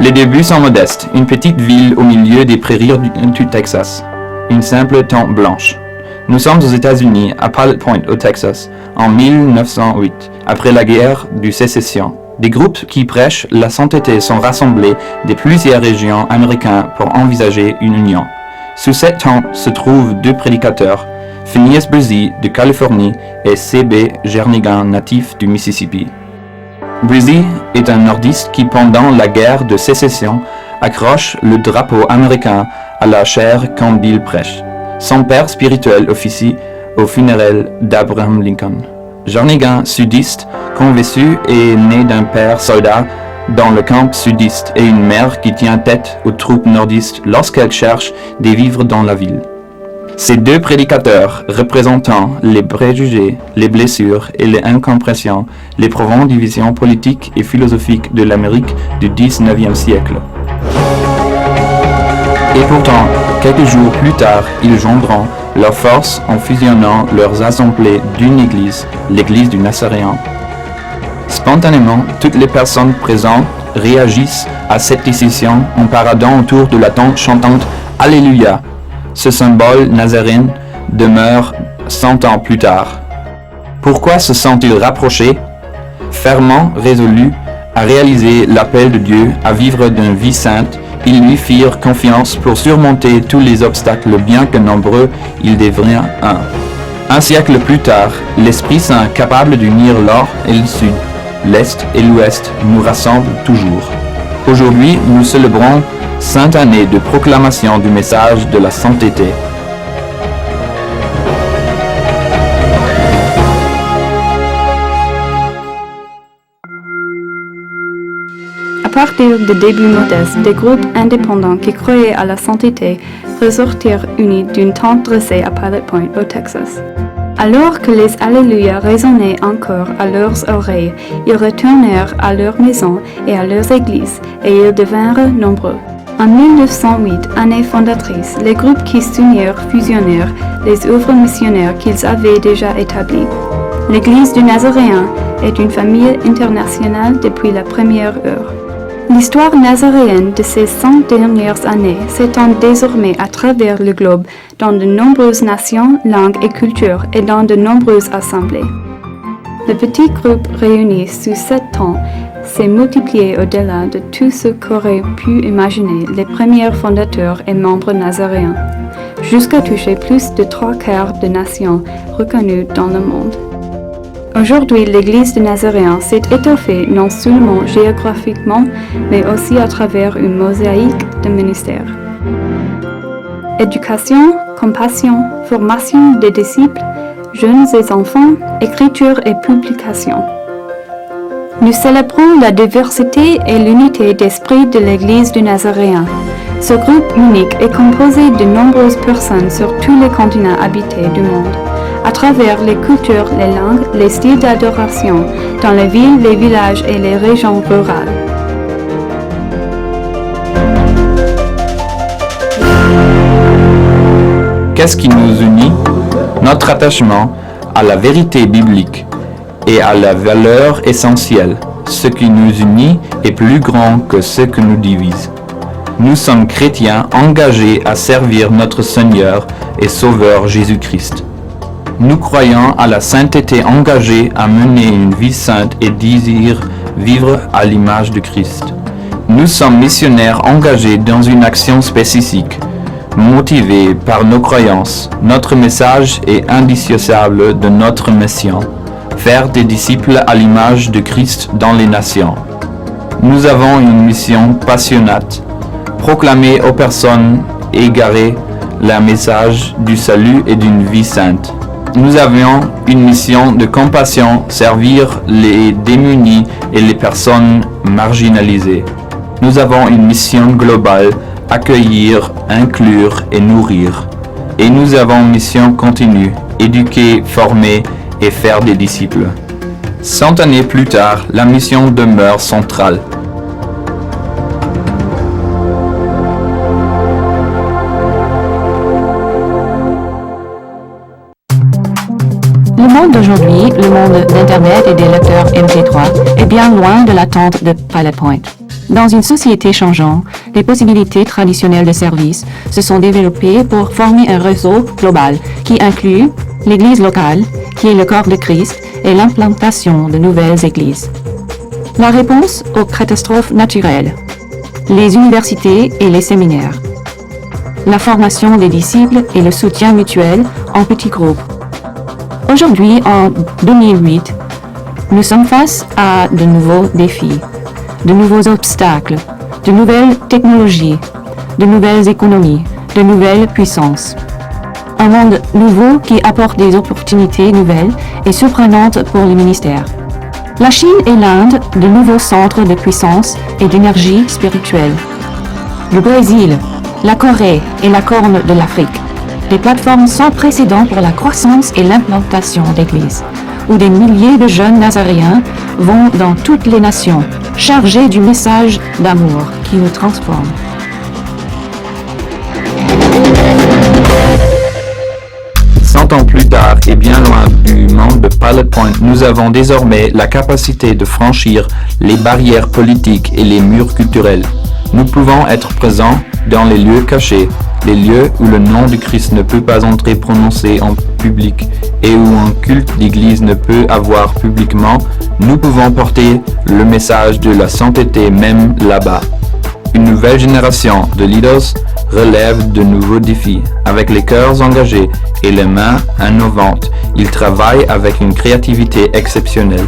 Les débuts sont modestes, une petite ville au milieu des prairies du Texas, une simple tente blanche. Nous sommes aux États-Unis, à Pilot Point, au Texas, en 1908, après la guerre de sécession. Des groupes qui prêchent la sainteté sont rassemblés de plusieurs régions américaines pour envisager une union. Sous cette tente se trouvent deux prédicateurs, Phineas Bresee de Californie et C.B. Jernigan, natif du Mississippi. Bresee est un nordiste qui, pendant la guerre de sécession, accroche le drapeau américain à la chair quand il prêche. Son père spirituel officie aux funérailles d'Abraham Lincoln. Jernigan, sudiste, convaincu, est né d'un père soldat dans le camp sudiste et une mère qui tient tête aux troupes nordistes lorsqu'elles cherchent des vivres dans la ville. Ces deux prédicateurs, représentant les préjugés, les blessures et les incompréhensions, les profondes divisions politiques et philosophiques de l'Amérique du XIXe siècle. Et pourtant, quelques jours plus tard, ils joindront leurs forces en fusionnant leurs assemblées d'une église, l'église du Nazaréen. Spontanément, toutes les personnes présentes réagissent à cette décision en paradant autour de la tente chantant « Alléluia ». Ce symbole nazaréen demeure 100 ans plus tard. Pourquoi se sont-ils rapprochés? Fermement résolus à réaliser l'appel de Dieu à vivre d'une vie sainte, ils lui firent confiance pour surmonter tous les obstacles, bien que nombreux, ils devinrent un. Un siècle plus tard, l'Esprit Saint, capable d'unir l'Orient et le Sud, l'Est et l'Ouest, nous rassemble toujours. Aujourd'hui, nous célébrons 100 années de proclamation du message de la sainteté. À partir des débuts modestes, des groupes indépendants qui croyaient à la sainteté ressortirent unis d'une tente dressée à Pilot Point, au Texas. Alors que les Alléluia résonnaient encore à leurs oreilles, ils retournèrent à leur maison et à leurs églises, et ils devinrent nombreux. En 1908, année fondatrice, les groupes qui s'unirent fusionnèrent les œuvres missionnaires qu'ils avaient déjà établies. L'Église du Nazaréen est une famille internationale depuis la première heure. L'histoire nazaréenne de ces 100 dernières années s'étend désormais à travers le globe dans de nombreuses nations, langues et cultures et dans de nombreuses assemblées. Le petit groupe réuni sous cette tente s'est multiplié au-delà de tout ce qu'auraient pu imaginer les premiers fondateurs et membres nazaréens, jusqu'à toucher plus de 3/4 de nations reconnues dans le monde. Aujourd'hui, l'Église du Nazaréen s'est étoffée non seulement géographiquement, mais aussi à travers une mosaïque de ministères. Éducation, compassion, formation des disciples, jeunes et enfants, écriture et publication. Nous célébrons la diversité et l'unité d'esprit de l'Église du Nazaréen. Ce groupe unique est composé de nombreuses personnes sur tous les continents habités du monde, à travers les cultures, les langues, les styles d'adoration, dans les villes, les villages et les régions rurales. Qu'est-ce qui nous unit? Notre attachement à la vérité biblique et à la valeur essentielle. Ce qui nous unit est plus grand que ce qui nous divise. Nous sommes chrétiens engagés à servir notre Seigneur et Sauveur Jésus-Christ. Nous croyons à la sainteté engagée à mener une vie sainte et désirons vivre à l'image de Christ. Nous sommes missionnaires engagés dans une action spécifique, motivés par nos croyances. Notre message est indissociable de notre mission, faire des disciples à l'image de Christ dans les nations. Nous avons une mission passionnante, proclamer aux personnes égarées le message du salut et d'une vie sainte. Nous avions une mission de compassion, servir les démunis et les personnes marginalisées. Nous avons une mission globale, accueillir, inclure et nourrir. Et nous avons une mission continue, éduquer, former et faire des disciples. 100 années plus tard, la mission demeure centrale. Le monde d'aujourd'hui, le monde d'Internet et des lecteurs MP3, est bien loin de l'attente de Pilot Point. Dans une société changeante, les possibilités traditionnelles de service se sont développées pour former un réseau global qui inclut l'Église locale, qui est le corps de Christ, et l'implantation de nouvelles églises. La réponse aux catastrophes naturelles, les universités et les séminaires, la formation des disciples et le soutien mutuel en petits groupes. Aujourd'hui, en 2008, nous sommes face à de nouveaux défis, de nouveaux obstacles, de nouvelles technologies, de nouvelles économies, de nouvelles puissances. Un monde nouveau qui apporte des opportunités nouvelles et surprenantes pour le ministère. La Chine et l'Inde, de nouveaux centres de puissance et d'énergie spirituelle. Le Brésil, la Corée et la Corne de l'Afrique. Des plateformes sans précédent pour la croissance et l'implantation d'églises, où des milliers de jeunes nazaréens vont dans toutes les nations, chargés du message d'amour qui nous transforme. Cent ans plus tard et bien loin du monde de Pilot Point, nous avons désormais la capacité de franchir les barrières politiques et les murs culturels. Nous pouvons être présents dans les lieux cachés, les lieux où le nom du Christ ne peut pas entrer prononcé en public et où un culte d'église ne peut avoir publiquement. Nous pouvons porter le message de la sainteté même là-bas. Une nouvelle génération de leaders relève de nouveaux défis. Avec les cœurs engagés et les mains innovantes, ils travaillent avec une créativité exceptionnelle.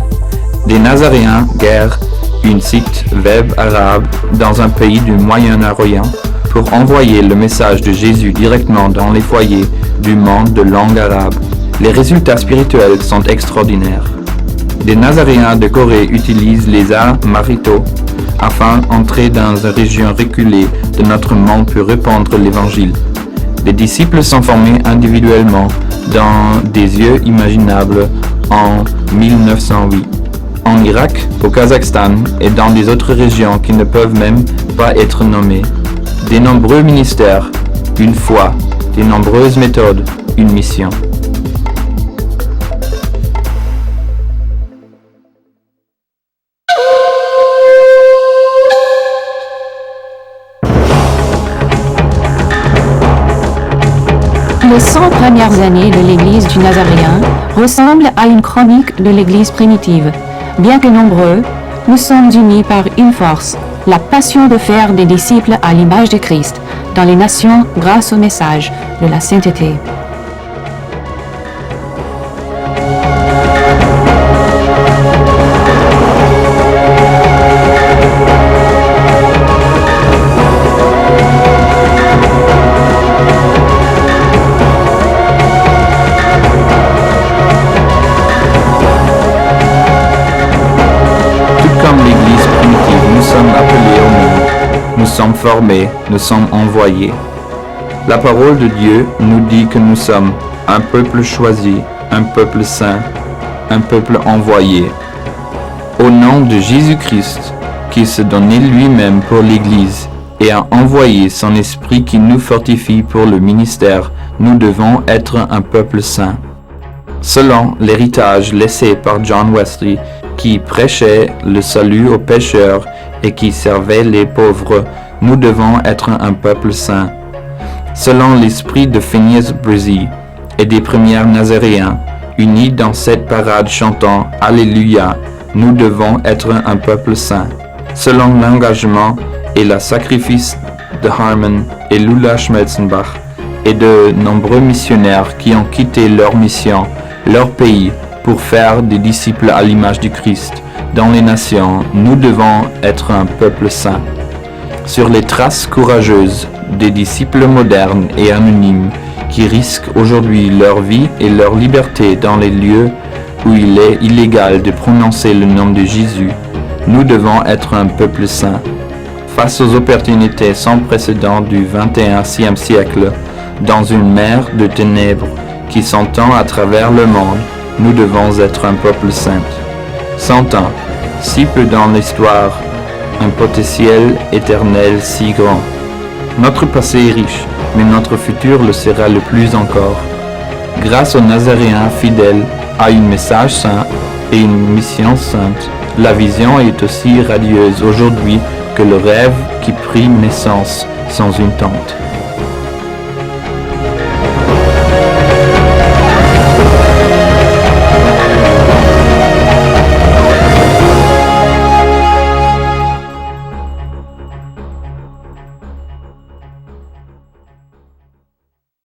Des Nazaréens guèrent un site web arabe dans un pays du Moyen-Orient pour envoyer le message de Jésus directement dans les foyers du monde de langue arabe. Les résultats spirituels sont extraordinaires. Des Nazaréens de Corée utilisent les arts martiaux afin d'entrer dans une région reculée de notre monde pour répandre l'évangile. Les disciples sont formés individuellement dans des lieux imaginables en 1908. En Irak, au Kazakhstan et dans des autres régions qui ne peuvent même pas être nommées. Des nombreux ministères, une foi, des nombreuses méthodes, une mission. Les 100 premières années de l'Église du Nazaréen ressemblent à une chronique de l'Église primitive. Bien que nombreux, nous sommes unis par une force, la passion de faire des disciples à l'image de Christ dans les nations grâce au message de la sainteté. Nous sommes formés, nous sommes envoyés. La parole de Dieu nous dit que nous sommes un peuple choisi, un peuple saint, un peuple envoyé. Au nom de Jésus-Christ, qui se donnait lui-même pour l'Église et a envoyé son esprit qui nous fortifie pour le ministère, nous devons être un peuple saint. Selon l'héritage laissé par John Wesley, qui prêchait le salut aux pécheurs et qui servait les pauvres, nous devons être un peuple saint. Selon l'esprit de Phineas Bresee et des premiers Nazaréens, unis dans cette parade chantant « Alléluia », nous devons être un peuple saint. Selon l'engagement et le sacrifice de Harmon et Lula Schmelzenbach et de nombreux missionnaires qui ont quitté leur mission, leur pays, pour faire des disciples à l'image du Christ dans les nations, nous devons être un peuple saint. Sur les traces courageuses des disciples modernes et anonymes qui risquent aujourd'hui leur vie et leur liberté dans les lieux où il est illégal de prononcer le nom de Jésus, nous devons être un peuple saint. Face aux opportunités sans précédent du XXIe siècle, dans une mer de ténèbres qui s'entend à travers le monde, nous devons être un peuple saint. 100 ans, si peu dans l'histoire, un potentiel éternel si grand. Notre passé est riche, mais notre futur le sera le plus encore. Grâce aux Nazaréens fidèles à un message saint et une mission sainte, la vision est aussi radieuse aujourd'hui que le rêve qui prit naissance sans une tente.